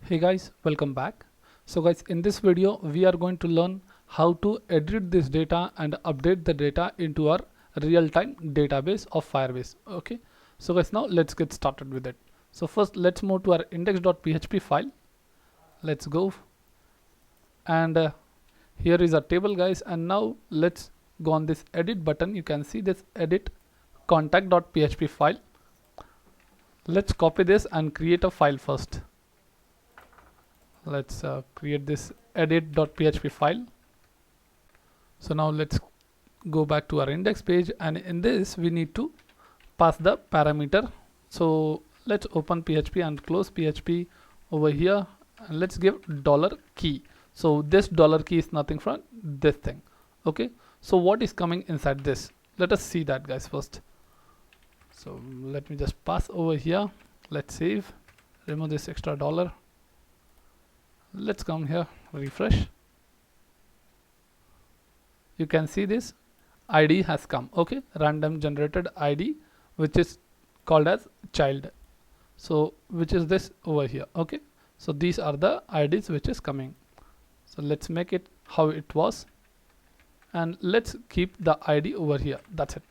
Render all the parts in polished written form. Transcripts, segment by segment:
Hey guys, welcome back. So guys, in this video we are going to learn how to edit this data and update the data into our real-time database of Firebase. Okay, so guys, now let's get started with it. So first let's move to our index.php file. Let's go, and here is our table guys, and now let's go on this edit button. You can see this edit contact.php file. Let's copy this and create a file first. Let's create this edit.php file. So now let's go back to our index page, and in this we need to pass the parameter. So let's open PHP and close PHP over here, and let's give $key. So this $key is nothing from this thing. Okay, so what is coming inside this? Let us see that guys first. So let me just pass over here. Let's save, remove this extra $. Let's come here, refresh. You can see this ID has come. Okay, random generated ID, which is called as child. So which is this over here. Okay, so these are the IDs which is coming. So let's make it how it was, and let's keep the ID over here. That's it.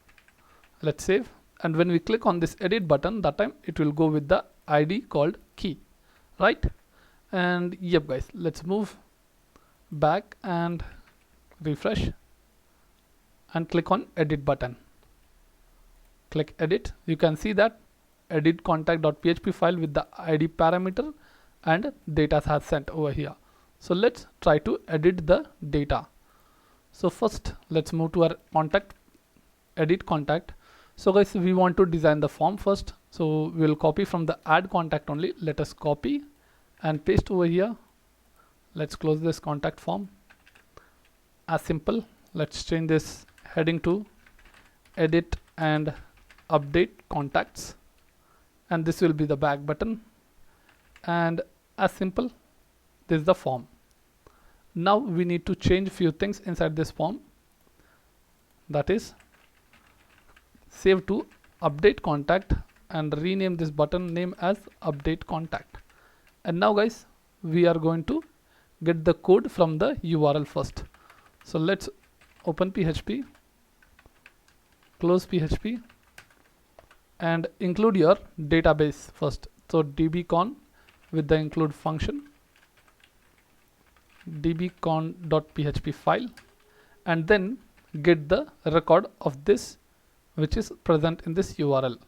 Let's save, and when we click on this edit button, that time it will go with the ID called key, right? And yep guys, let's move back and refresh and click on edit button. Click edit. You can see that edit contact.php file with the ID parameter and data has sent over here. So let's try to edit the data. So first let's move to our contact, edit contact. So guys, we want to design the form first, so we'll copy from the add contact only. Let us copy and paste over here. Let's close this contact form. As simple. Let's change this heading to edit and update contacts, and this will be the back button. And as simple, this is the form. Now we need to change few things inside this form. That is, save to update contact and rename this button name as update contact. And now guys, we are going to get the code from the URL first. So let's open PHP, close PHP, and include your database first. So dbcon with the include function, dbcon.php file, and then get the record of this which is present in this URL.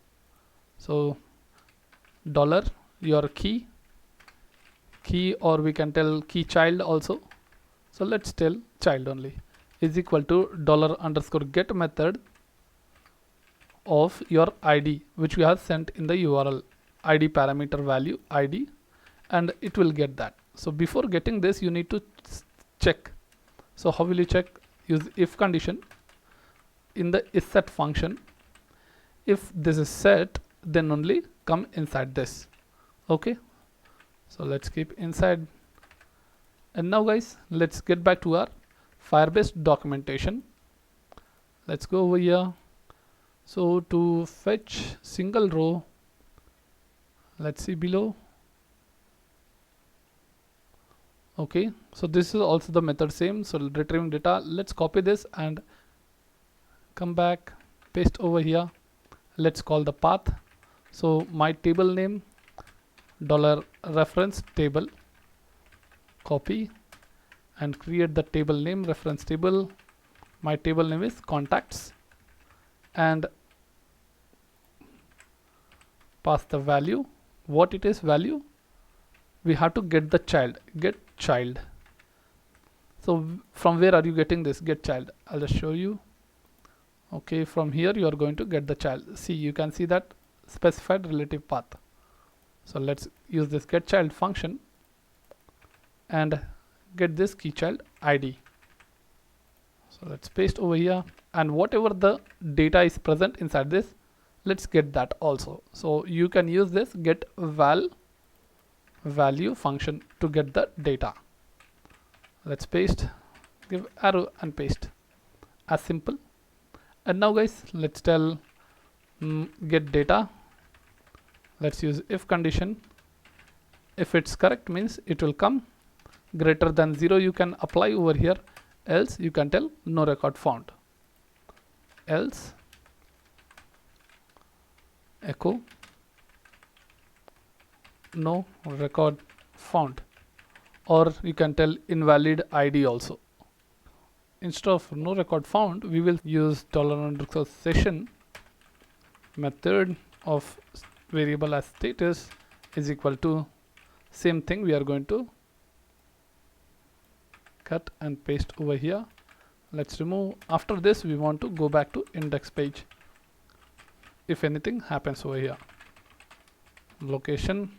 So $your key, or we can tell key child also. So let's tell child only, is equal to $_get method of your ID which we have sent in the URL, ID parameter value ID, and it will get that. So before getting this, you need to check. So how will you check? Use if condition in the isSet function. If this is set, then only come inside this. Okay, so let's keep inside. And now guys, let's get back to our Firebase documentation. Let's go over here. So to fetch single row, let's see below. Okay, so this is also the method same. So retrieving data, let's copy this and come back, paste over here. Let's call the path. So my table name $reference table, copy and create the table name reference table. My table name is contacts, and pass the value. What it is value? We have to get the child, get child. So from where are you getting this get child? I'll just show you. Okay, from here you are going to get the child. See, you can see that specified relative path. So let's use this get child function and get this key child ID. So let's paste over here, and whatever the data is present inside this, let's get that also. So you can use this get value function to get the data. Let's paste, give arrow and paste. As simple. And now guys, let's tell get data. Let's use if condition If it's correct means it will come. Greater than 0 you can apply over here, else you can tell no record found. Else echo no record found, or you can tell invalid ID also. Instead of no record found, we will use $_session method of variable as status is equal to same thing. We are going to cut and paste over here. Let's remove. After this we want to go back to index page. If anything happens over here, location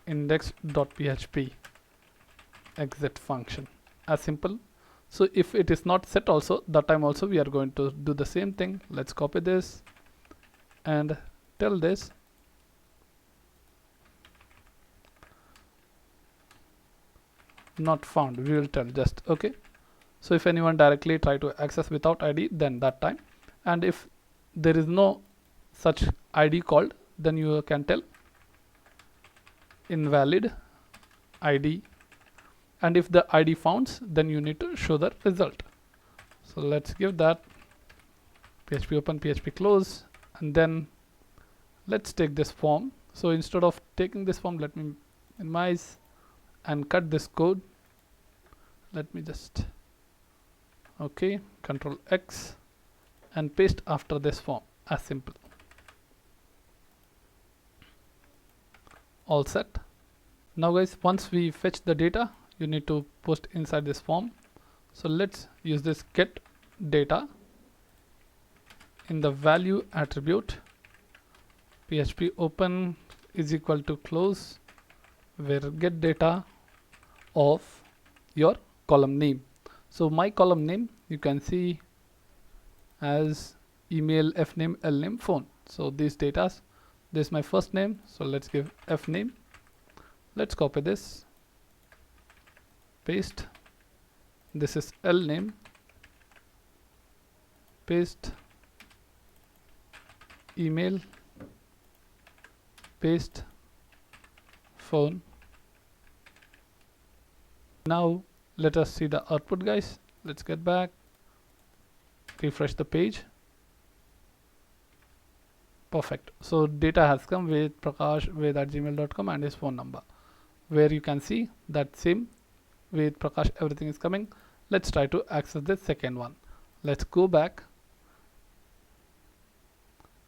index.php exit function, as simple. So if it is not set also, that time also we are going to do the same thing. Let's copy this and tell this not found. We will tell just okay. So if anyone directly try to access without ID, then that time, and if there is no such ID called, then you can tell invalid ID, and if the ID founds, then you need to show the result. So let's give that PHP open, PHP close, and then let's take this form. So instead of taking this form, let me minimize and cut this code. Let me just okay, Control X and paste after this form, as simple. All set. Now guys, once we fetch the data, you need to post inside this form. So let's use this get data in the value attribute. PHP open is equal to close, where get data of your column name. So my column name you can see as email, fname, lname, phone. So these data, this is my first name, so let's give fname. Let's copy this, paste. This is lname, paste, email, paste, phone. Now let us see the output guys. Let's get back, refresh the page. Perfect. So data has come with prakash@gmail.com and his phone number, where you can see that same with Prakash everything is coming. Let's try to access this second one. Let's go back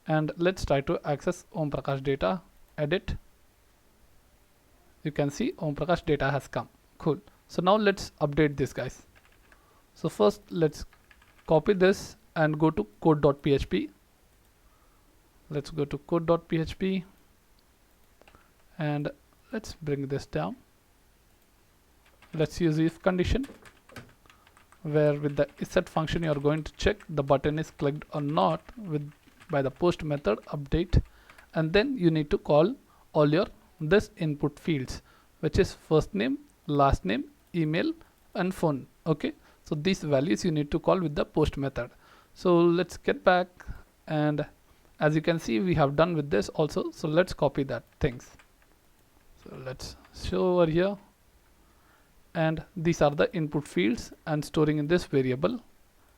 and let's try to access Om Prakash data, edit. You can see Om Prakash data has come. Cool. So now let's update this guys. So first let's copy this and go to code.php. Let's go to code.php and let's bring this down. Let's use if condition, where with the set function you are going to check the button is clicked or not with by the post method update, and then you need to call all your this input fields, which is first name, last name, email and phone. Okay, so these values you need to call with the post method. So let's get back, and as you can see we have done with this also. So let's copy that things. So let's show over here, and these are the input fields and storing in this variable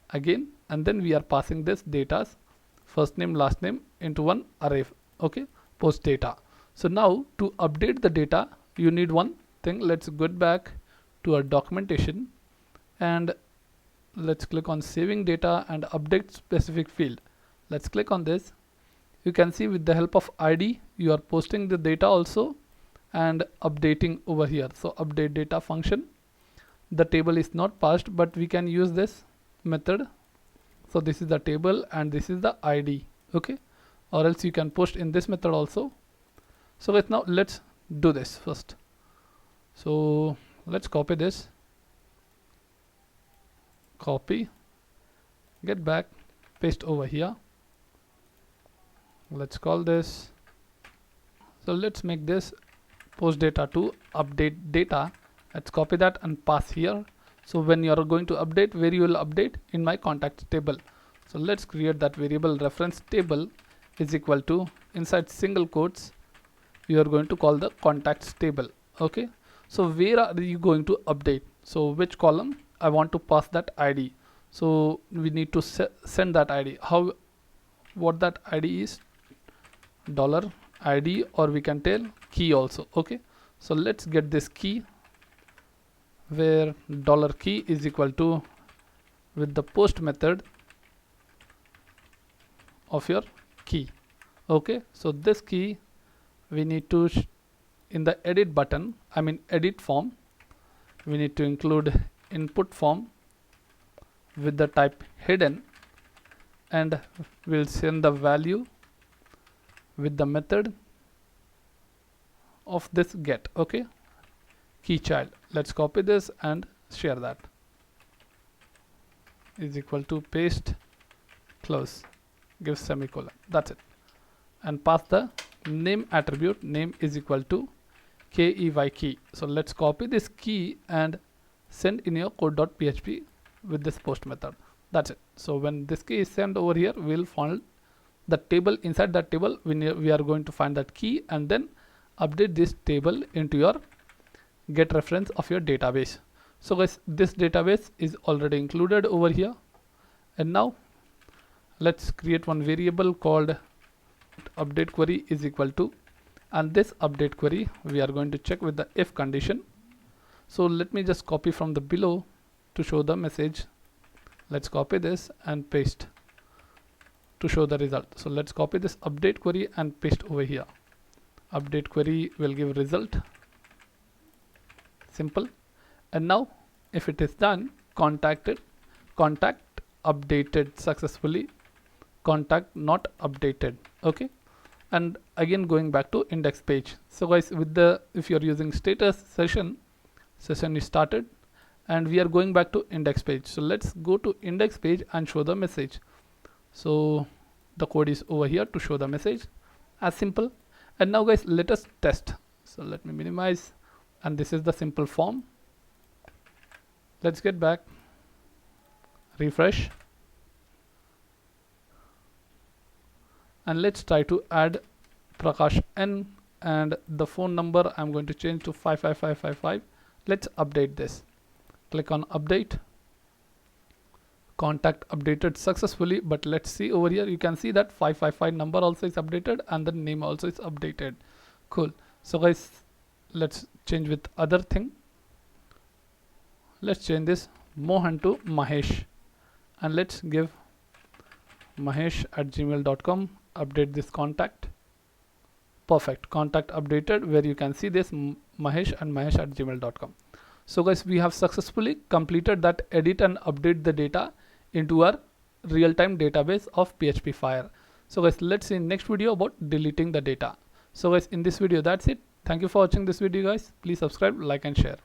again, and then we are passing this data first name last name into one array. Okay, post data. So now to update the data you need one thing. Let's go back to our documentation and let's click on saving data and update specific field. Let's click on this. You can see with the help of ID you are posting the data also and updating over here. So update data function, the table is not passed, but we can use this method. So this is the table and this is the ID. Okay, or else you can post in this method also. So now let's do this first. So let's copy this, copy, get back, paste over here. Let's call this, so let's make this post data to update data. Let's copy that and pass here. So when you are going to update, where you will update in my contacts table. So let's create that variable reference table is equal to inside single quotes you are going to call the contacts table. Okay, so where are you going to update? So which column I want to pass that ID? So we need to send that ID. How, what that ID is? Dollar ID, or we can tell key also. Okay, so let's get this key, where dollar key is equal to with the post method of your key. Okay, so this key we need to in the edit button, I mean edit form, we need to include input form with the type hidden, and we'll send the value with the method of this get. Okay, key child. Let's copy this and share that. Is equal to paste, close, give semicolon. That's it. And pass the name attribute. Name is equal to key. So let's copy this key and send in your code.php with this post method. That's it. So when this key is sent over here, we'll find the table. Inside that table, we are going to find that key and then update this table into your get reference of your database. So guys, this database is already included over here. And now let's create one variable called update query is equal to, and this update query we are going to check with the if condition. So let me just copy from the below to show the message. Let's copy this and paste to show the result. So let's copy this update query and paste over here. Update query will give result. Simple. And now if it is done, contact updated successfully, contact not updated. Okay, and again going back to index page. So guys, with the, if you're using status session is started, and we are going back to index page. So let's go to index page and show the message. So the code is over here to show the message, as simple. And now guys, let us test. So let me minimize, and this is the simple form. Let's get back, refresh, and let's try to add Prakash N, and the phone number I'm going to change to 55555. Let's update this. Click on update. Contact updated successfully, but let's see over here, you can see that 555 number also is updated and the name also is updated. Cool. So guys, let's change with other thing. Let's change this Mohan to Mahesh, and let's give mahesh@gmail.com. update this contact. Perfect, contact updated, where you can see this Mahesh and mahesh@gmail.com. So guys, we have successfully completed that edit and update the data into our real-time database of PHP Fire. So guys, let's see in next video about deleting the data. So guys, in this video that's it. Thank you for watching this video guys. Please subscribe, like and share.